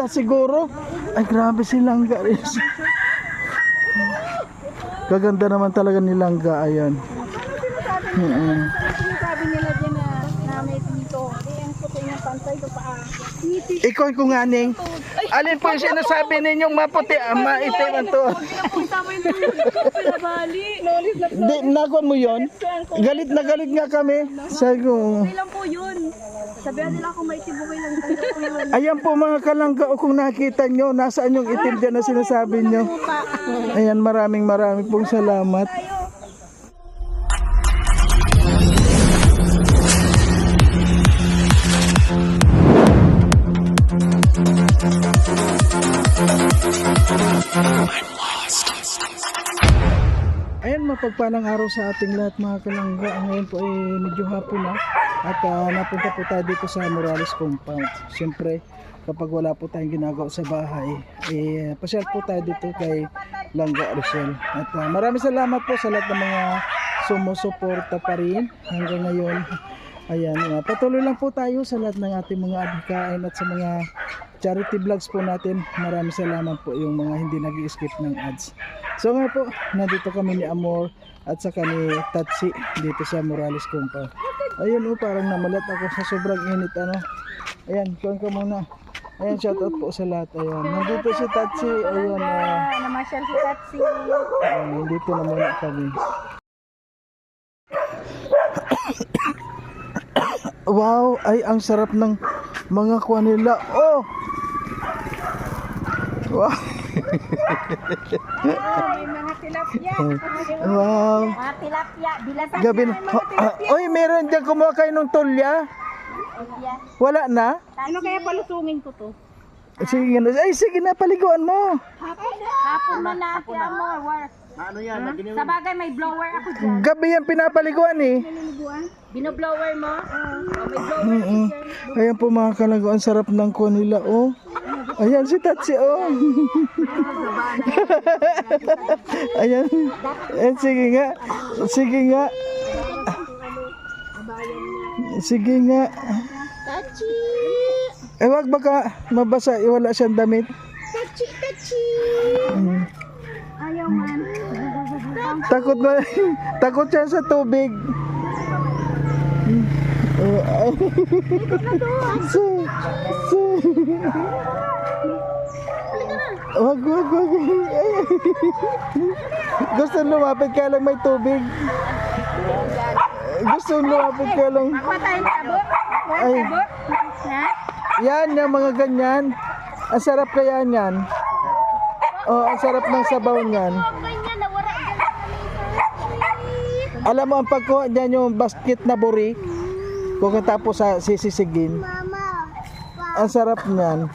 langga siguro. Ay, grabe si langga rin. Gaganda naman talaga ni langga, ayan. Sabi nila dyan na may dito. Ang puti ng pantay ko pa. Ikaw ko nga ning. Alin po yung sinasabi ninyong maputi, maitim ang to. Di, nakon mo yon? Galit na galit nga kami. Sabi ko, Okay lang po yun. Sabihan nila ako may tibukay lang. Po yun. ayan po mga kalangga, o kung nakita nyo, nasaan yung itim dyan na sinasabi nyo. Ayan, maraming pong salamat. Ayan, mapagpalang araw sa ating lahat mga kalangga. Ngayon po ay medyo hapon na at napunta po tayo dito sa Morales Compound. Siyempre, kapag wala po tayong ginagawa sa bahay, pasyal po tayo dito kay Langga Rosel. At maraming salamat po sa lahat ng mga sumusuporta pa rin hanggang ngayon. Ayan, patuloy lang po tayo sa lahat ng ating mga adhikain at sa mga charity vlogs po natin. Maraming salamat po yung mga hindi nag-skip ng ads. So nga po, nandito kami ni Amor at saka ni Tatsi dito sa Morales Compound. Ayun parang namalat ako sa sobrang init ano. Ayan, kuhan ka muna. Ayan, shoutout po sa lahat. Ayan, nandito si Tatsi. Ayan, Namasyal si Tatsi. nandito na muna kami. Wow, ay ang sarap ng mga kuha nila. Oh! Wow! May mga tilapia. Wow! Mga tilapia. Bilasan Gabi na. Oy, meron dyan kumuha kayo ng tulya? Wala na? Ano kaya palusungin ko to? Sige na. Ay, sige na, paliguan mo. Hapon mo na, kaya mo. Ano yan? Sa bagay may blower ako dyan. Gabi yan pinapaliguan eh. Binoblower mo? May blower. Ayan po mga kalangga, ang sarap ng kuha nila. Oh. Ayan si Tatsi. Oh. Ayan. Sige nga. Sige nga. Sige nga. Tachi! Wag baka mabasa, wala siyang damit. Tachi! Tachi! Ayaw man. Takot ba? Takot siya sa tubig. Wag. Gusto lumapit kaya lang may tubig. Gusto lumapit kaya lang. Makuha tayong tabo? Ay. Ha? Yan, yung mga ganyan. Ang sarap kaya niyan. Oh, ang sarap ng sabaw niyan. Alam mo ang pagkuha niyan yung basket na buri. Pagkatapos sa sisisigin. Ang sarap niyan.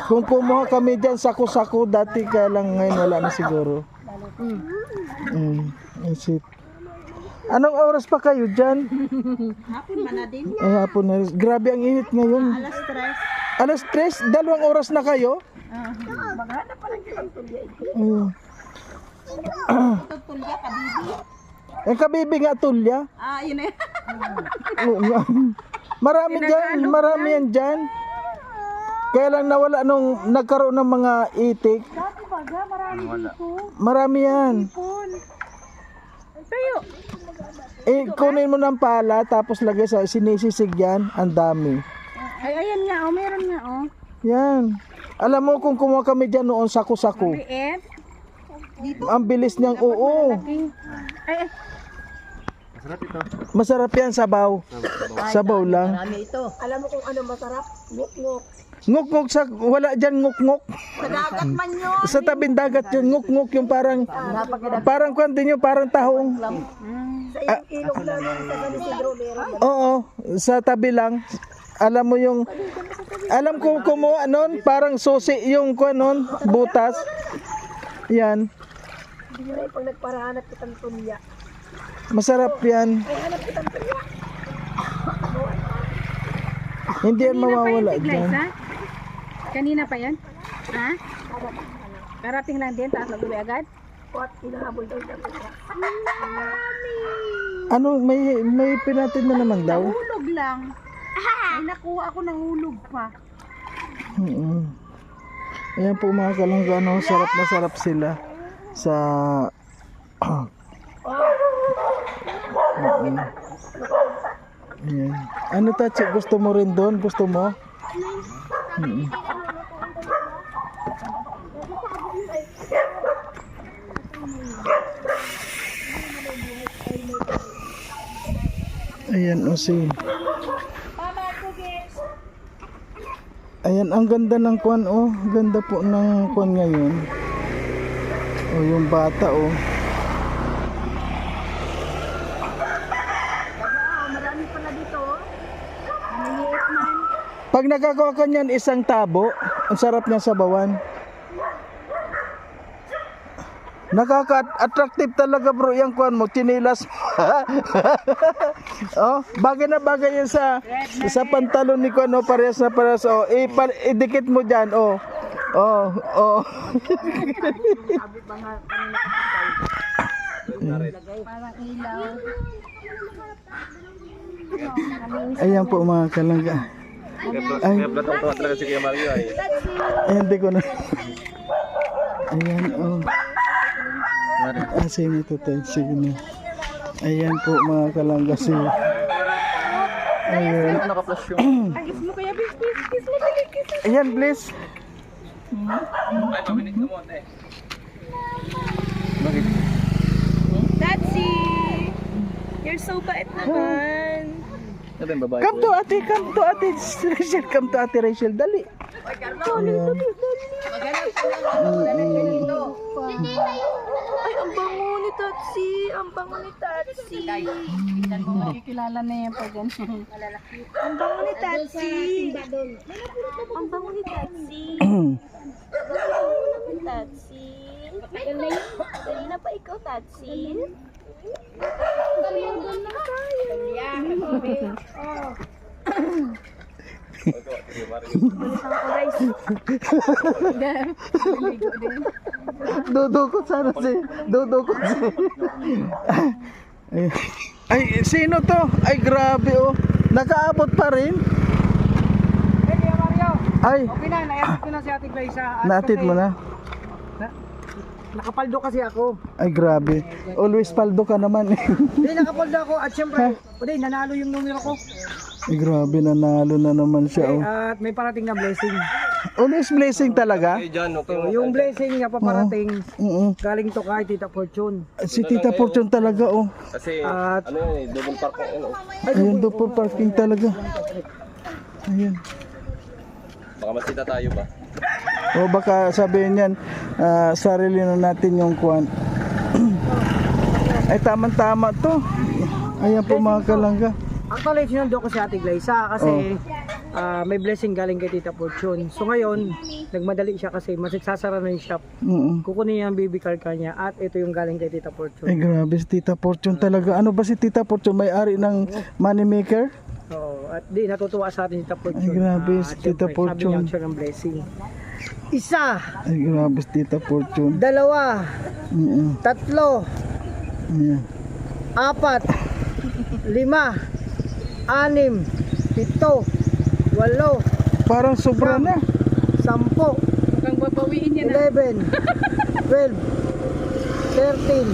Kung kumuha kami diyan sako-sako dati kaya lang ngayon wala na siguro. That's it. Anong oras pa kayo diyan? Hapon man na din. Ay, hapon na. Grabe ang init ngayon. Alas 3. Alas 3? 2 oras na kayo? Maghanap pa lang yung tulya ito. Tulya, kabibi. Ang kabibi nga tulya. Yun na yan. Marami dyan, marami yan dyan. Kaya lang nawala nung nagkaroon ng mga itik. Dati baga, marami dito. Marami yan. Tayo. Kunin mo ng pala tapos lagay sa sinisisig yan. Ang dami. Ay, ayan nga, meron nga, Yan. Alam mo kung kumuha kami dyan noon sako-sako. Liit. Ang bilis niyang oo. Ay, Masarap ito. Masarap yan sabaw. Sabaw lang. Marami ito. alam mo kung ano masarap? Nguk-nguk. Nguk-nguk sa wala dyan nguk-nguk. Sa dagat man yun. Sa tabing dagat yun nguk-nguk yung parang kwan din yung parang tahong. Sa ilog lang yung sa Isidro meron. Oo, sa tabi lang. Alam mo yung alam ko kumuha noon parang susi yung kwan noon, butas. Yan. Hindi na pag nagparahanap kitang tulya. Masarap yan. Ay, hanap kitang tulya. Hindi yan mawawala dyan. Kanina pa yan? Ha? Karating lang din, taas mag-uwi agad? What? Hinahabol daw siya. Ano, may pinatin na naman daw. Hulog lang. Ay, nakuha ako ng hulog pa. Ayan po mga kalangga, ano, sarap na sarap sila sa Oo. Ayan. Ano Tachi, gusto mo rin doon? Gusto mo? Mm. Ayan o si Ayan, ang ganda ng kwan oh. Ganda po ng kwan ngayon. O yung bata oh. Marami pala dito. Maliit man. Pag nagagawa ka niyan isang tabo, ang sarap niya sa bawan. Nakaka-attractive talaga bro yung kwan mo, chinilas. Oh, bagay na bagay yan sa pantalon ni kwan, oh, parehas na parehas. Oh, idikit mo diyan, oh. Oh, oh. Parang ilaw. Ayan po mga kalangga. Ay, Kaya platong tuwa talaga si Kuya Mario ay. hindi ko na. Ayan, oh. Sige ito tayo, sige na. Ayan po mga kalangga si. Ayan. Naka-flash yung. Ay, kiss mo kaya, kiss mo, dali, kiss mo. Ayan, please. Ay, paminig mo mo, eh. Tatsi! You're so bait naman. Ano ba yung babae? Come to ate Rachel, come to ate Rachel, dali. Ayan. Ay, ang bango ni Tatsi! Ang bango ni Tatsi! Makikilala na yan pag ganun. Ang bango ni Tatsi! Ang bango ni Tatsi! Tatsi! Dali na pa ikaw, Tatsi! Dudukot sana si. Dudukot si. Ay, ay, sino to? Ay, grabe oh. Nakaabot pa rin. Hey, Kuya Mario! Ay, Okay na, naiatid ko na si Ate Glyza. At natid kasi mo na. Nakapaldo kasi ako. Ay, grabe. Always paldo ka naman. Hindi, nakapaldo ako at syempre, hindi, nanalo yung numero ko. Ay, grabe, nanalo na naman siya oh. At may parating na blessing. Always blessing talaga. So, yung blessing nga paparating, Oo. galing to kay Tita Fortune. Si Tita Fortune talaga oh. Kasi, At ano yun eh, double park ko, ano. Ayun, double parking talaga. Ayun. Baka masita tayo ba? O baka sabihin yan, sarili na natin yung kwan. Ay, tama-tama to. Ayan po mga kalangga. actually, sinundo ko si Ate Glyza kasi may blessing galing kay Tita Fortune. So ngayon, nagmadali siya kasi masasara na yung shop. Kukunin niya ang baby car kanya at ito yung galing kay Tita Ay, Fortune. grabe si Tita Fortune talaga. Ano ba si Tita Fortune? May-ari ng money maker? So, at di natutuwa sa atin si Tita Fortune. Ay, grabe si Tita Siyempre, Fortune. Sabi niya siya ng blessing. Isa, Ay, grabe si Tita Fortune. dalawa, tatlo, Ayan. apat, lima, anim, pito, walo, Parang sobra na. sampo, Mukhang babawiin niya na. 11, 12, 13,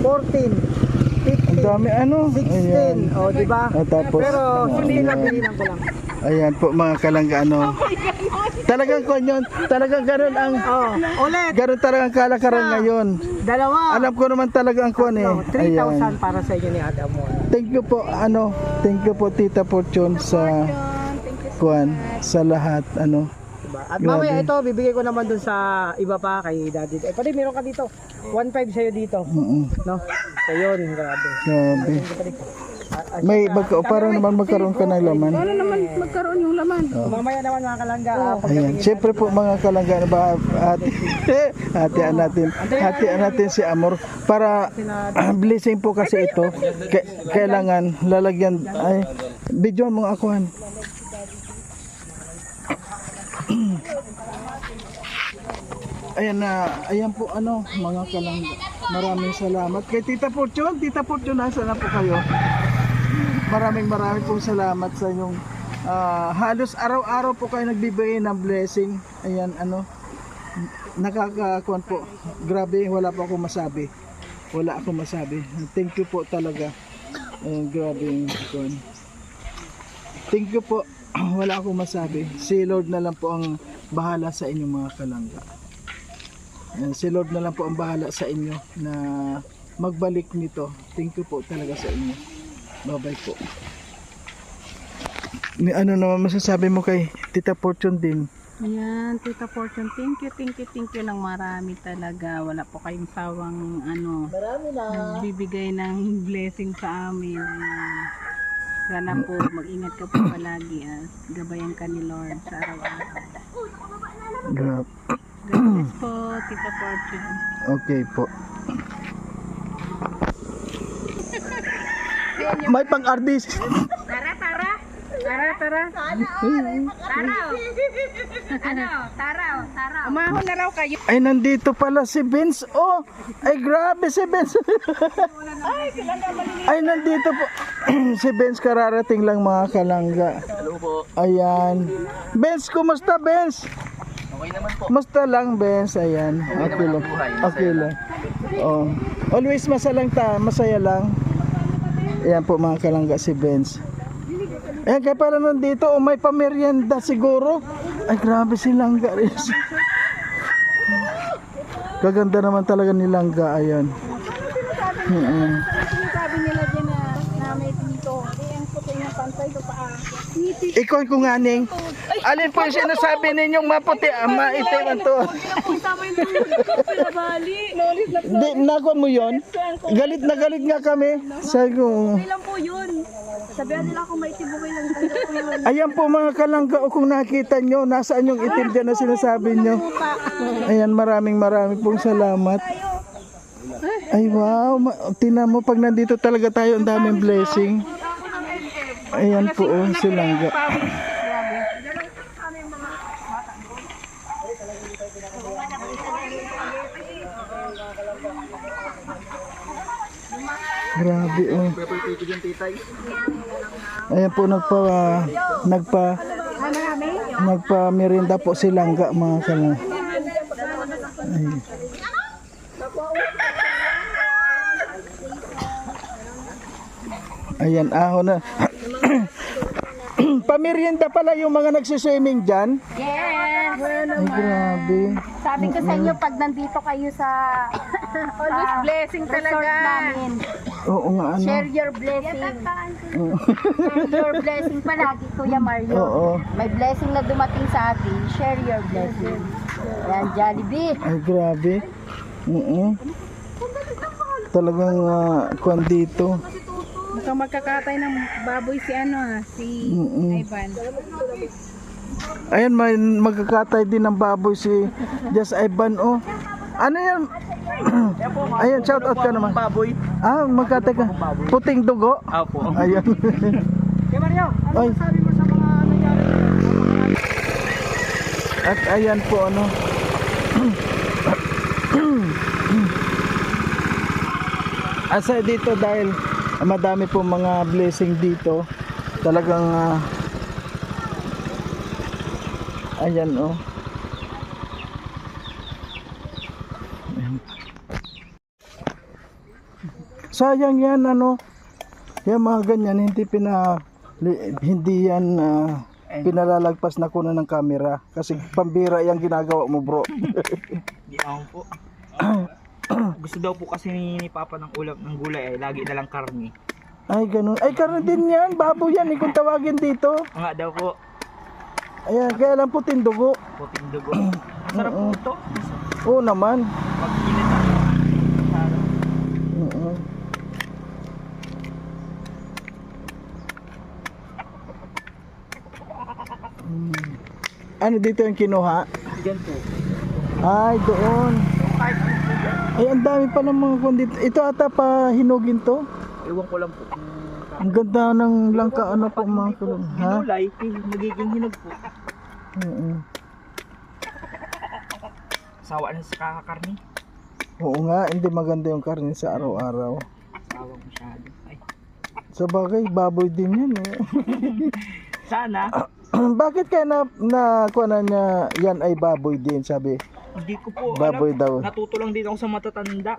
14, Ang 15, dami ano. Ayan. 16. O, di ba? Tapos, Pero hindi lang, ayan. pinilang ko lang. Ayan po mga kalangga ano. Talagang kwan yun. Talagang ganun ang Oh, ulit, ganun talagang kalakaran ngayon. dalawa, Alam ko naman talaga ang kwan eh. no, Ayan. 3,000 para sa inyo ni Adam mo. Thank you po ano. Thank you po Tita Fortune sa kwan sa lahat ano. Diba? At Grabe. mamaya ito, bibigay ko naman dun sa iba pa kay Daddy. Eh, pati meron ka dito. 1,500 sa'yo dito. No? So yun, grabe. Grabe. May para naman magkaroon ka ng laman. Para naman magkaroon yung laman. Mamaya naman mga kalangga. Ayan, siyempre po mga kalangga na ba hatian natin si Amor para blessing po kasi ito. Kailangan lalagyan ay video mo akuan. Ayan na, ayan po ano mga kalangga. Maraming salamat kay Tita Fortune. Tita Fortune, nasa na po kayo? Maraming pong salamat sa inyong halos araw-araw po kayo nagbibigay ng blessing. Ayan ano. nakakakuan po. Grabe, wala po akong masabi. Wala akong masabi. Thank you po talaga. Grabe yung kuan. Thank you po. Wala akong masabi. Si Lord na lang po ang bahala sa inyong mga kalangga. Si Lord na lang po ang bahala sa inyo na magbalik nito. Thank you po talaga sa inyo. Bye-bye po. May ano naman masasabi mo kay Tita Fortune din? Ayan, Tita Fortune, thank you ng marami talaga. Wala po kayong sawang nagbibigay ng blessing sa amin. Sana po mag-ingat ka po palagi at gabayan ka ni Lord sa araw-araw. Grabe. God bless po, Tita Fortune. Okay po. May pang-artist. Tara. Umahon na raw kayo. Ay, nandito pala si Vince. Oh, ay grabe si Vince. Ay, nandito po. Si Vince kararating lang mga kalangga. Hello po. Ayan. Vince, kumusta Vince? Okay naman po. Kumusta lang Vince? Ayan. Okay lang. Okay lang. Oh. Always masaya lang. Ayan po mga kalangga si Vince. Ayan, kaya pala nandito, may pamerienda siguro. Ay, grabe si Langga rin. Kaganda naman talaga ni Langga, ayan. Sabi nila dyan na may dito. Ang puti ng pantay ko pa. Ikaw kung aning, alin po yung sinasabi ninyong maputi, maitim to. Di, nakuan mo yon? Galit na galit nga kami. Sabi ko, lang po yun. Sabihan nila kung may tibukay lang po yun. ayan po mga kalangga, o kung nakita nyo, nasaan yung itim dyan na sinasabi nyo. Ayan, maraming pong salamat. Ay wow, tingnan mo pag nandito talaga tayo, ang daming blessing. Ayan po si Langga. Grabe oh. Ayan po nagpa merienda po si Langga mga kalangga. Ay. Ayan, ahon na. Pamerienda pala yung mga nagsiswimming dyan. Yes! Ay, grabe. Sabi ko sa inyo, pag nandito kayo sa always blessing talaga namin. Oo nga, ano. Share your blessing. Share your blessing palagi, Kuya Mario. Oo. May blessing na dumating sa atin. Share your blessing. Yan, Jollibee. Ay, grabe. Talagang kuwan dito. Mukhang magkakatay ng baboy si Ivan. Ayan, may magkakatay din ng baboy si Just Ivan, oh. Ano yan? Ayan, shout out ka naman. Baboy. Ah, magkatay ka. Puting dugo? Apo. Ayan. Kaya Mario, ano Ay. masabi mo sa mga nangyari? At ayan po, ano. Asa dito dahil madami po mga blessing dito. Talagang ayan oh. Ayan. Sayang yan ano. Yung mga ganyan hindi yan pinalalagpas na kuno ng camera kasi pambira yung ginagawa mo bro. Di ako po. Gusto daw po kasi ni Papa ng ulam ng gulay ay lagi na lang karne. Ay ganun. Ay karon din yan. Baboy yan kung tawagin dito. Nga daw po. Ayan kaya lang puting dugo. Puting dugo. Masarap po ito. Oo naman. Pag init ang sarap. Oo. Ano dito yung kinuha? Diyan po. Ay, doon. Ay, ang dami pa ng mga kondit. Ito ata pa hinugin to. Ewan ko lang po. Ang ganda ng langka ano po mga kulong. Ha? Gulay, magiging hinog po. Oo. Sawa na sa kakakarni. Oo nga, hindi maganda yung karne sa araw-araw. Sawa masyado. Ay. Sa bagay, baboy din yan eh. Sana. Bakit kaya kuha na niya yan ay baboy din, sabi? Hindi ko po Baboy alam. daw. Natuto lang din ako sa matatanda.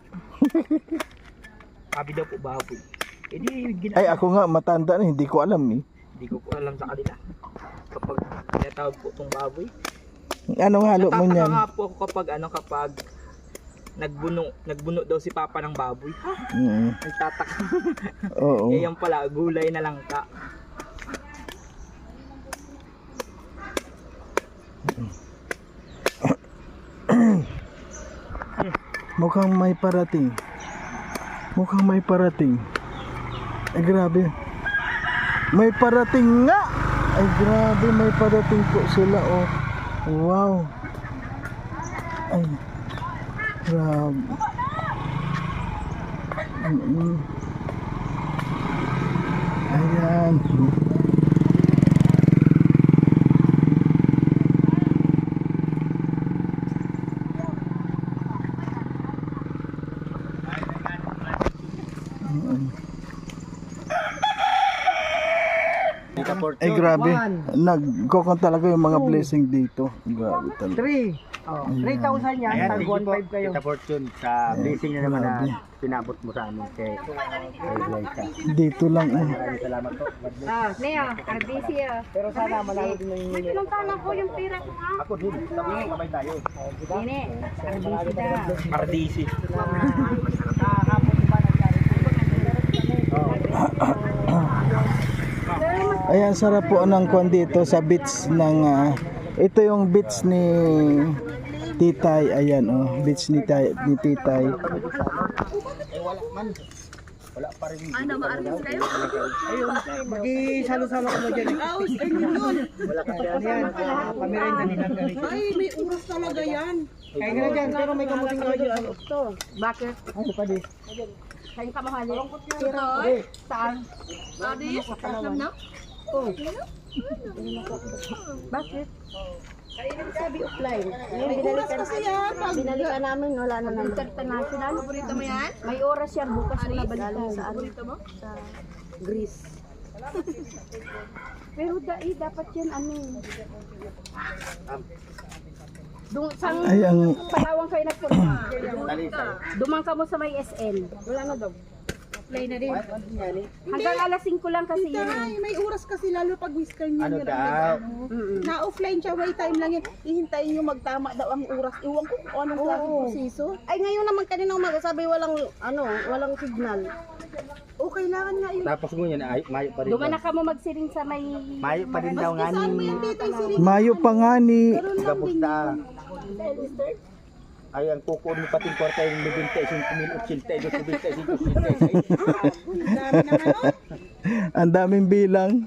Sabi daw po baboy. Eh di, Ay ako nga matanda na, hindi ko alam eh. Hindi ko po alam sa kanila. Kapag tinatawag po itong baboy. Anong halo mo Natataka niyan? nga po ako kapag nagbuno daw si Papa ng baboy. Ha? Nagtataka. Oo. Eh yan pala, gulay na lang ka. Mukhang may parating. Mukhang may parating. Ay grabe. May parating nga. Ay grabe, may parating po sila oh. Wow. Ay. Grabe. Ayan. Ay grabe. Nagkokon talaga yung mga blessing dito. Grabe talaga. 3. Oh, 3,000 yan. Tag 1,500 kayo. Kita Fortune sa blessing na naman na pinabot mo sa amin kay Glyza. Dito lang eh. Maraming salamat po. Leo, RBC ah. Pero sana malalo din yung May pinuntahan ko yung pira ko ha. Ako din, sabay tayo. Nene, RBC daw. RDC. Ayan, sarap po ng kwan dito sa beach ng ito yung beach ni Titay. Ayan oh, beach ni Titay. Mag-isalo-salo ko mo dyan. Wala ka dyan yan. Pamirenda nilang ganito. Ay, may oras talaga yan. Kaya nga dyan, pero may kamuting ka dyan. Bakit? Ano pa di? Kain ka mahali. Tiroy? Saan? Adis, alam na? Bakit? Sabi offline. Binalikan namin, wala na naman. International. Paborito mo yan? May oras yan, bukas mo nabalikan. Sa paborito mo? Sa Greece. Pero dapat yan ano. Sang Ay ang Palawang kayo nagpunta. Dumang ka mo sa may SN. Wala na daw. Play na rin. Hanggang alas 5 lang kasi yun. Ay, may oras kasi lalo pag whisker niya. Ano daw? Na-offline siya, may time lang yan. Ihintayin nyo magtama daw ang oras. Iwan ko kung anong klaseng proseso. Ay ngayon naman kanina umaga sabi walang signal. O kailangan nga yun. Tapos mo yan, mayo pa rin. Dumana ka mo magsiring sa may Mayo pa rin daw nga Saan mo ni yan dito yung siring? Mayo pa nga ni Gapusta. Ay, ang kukuon mo pating kwarta yung 95,082, 95,082, Dami na nga nun. ang daming bilang.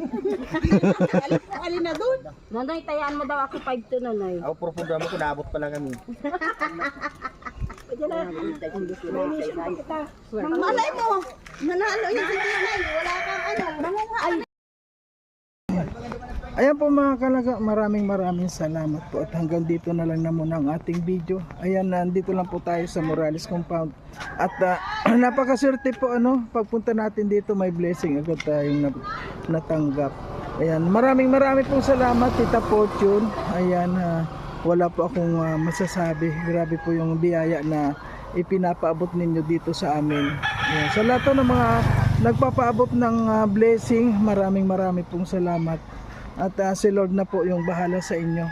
Alin na doon? Nonoy, tayaan mo daw ako 5 to nonoy. Ako programa ko, naabot pa lang kami. Malay mo, nanalo yan si Tinay. Wala kang ano, nangunga. Ayan po mga kalaga, maraming salamat po at hanggang dito na lang na muna ang ating video. Ayan, nandito lang po tayo sa Morales Compound at napakaswerte po pagpunta natin dito may blessing agad tayong natanggap. Ayan, maraming pong salamat Tita Fortune. Ayan, wala po akong masasabi. Grabe po yung biyaya na ipinapaabot ninyo dito sa amin. Ayan, sa lahat ng mga nagpapaabot ng blessing, maraming pong salamat. At si Lord na po yung bahala sa inyo.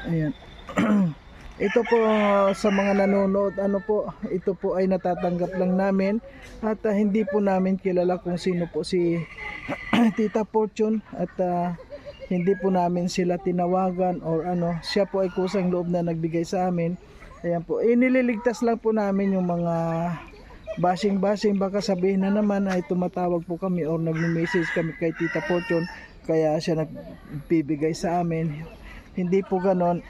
Ayan. Ito po sa mga nanonood, ito po ay natatanggap lang namin at hindi po namin kilala kung sino po si Tita Fortune at hindi po namin sila tinawagan or siya po ay kusang loob na nagbigay sa amin. Ayan po, nililigtas lang po namin yung mga bashing, baka sabihin na naman ay tumatawag po kami or nagme-message kami kay Tita Fortune kaya siya nagbibigay sa amin. Hindi po ganon.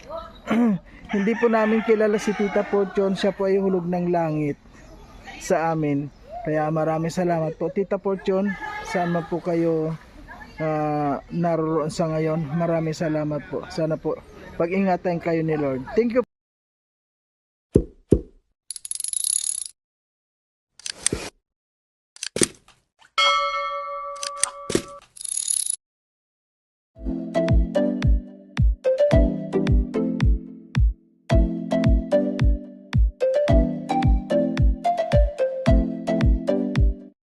Hindi po namin kilala si Tita Fortune, siya po ay hulog ng langit sa amin. Kaya maraming salamat po Tita Fortune, saan man po kayo naroon sa ngayon. Maraming salamat po. Sana po pag-ingatan kayo ni Lord. Thank you.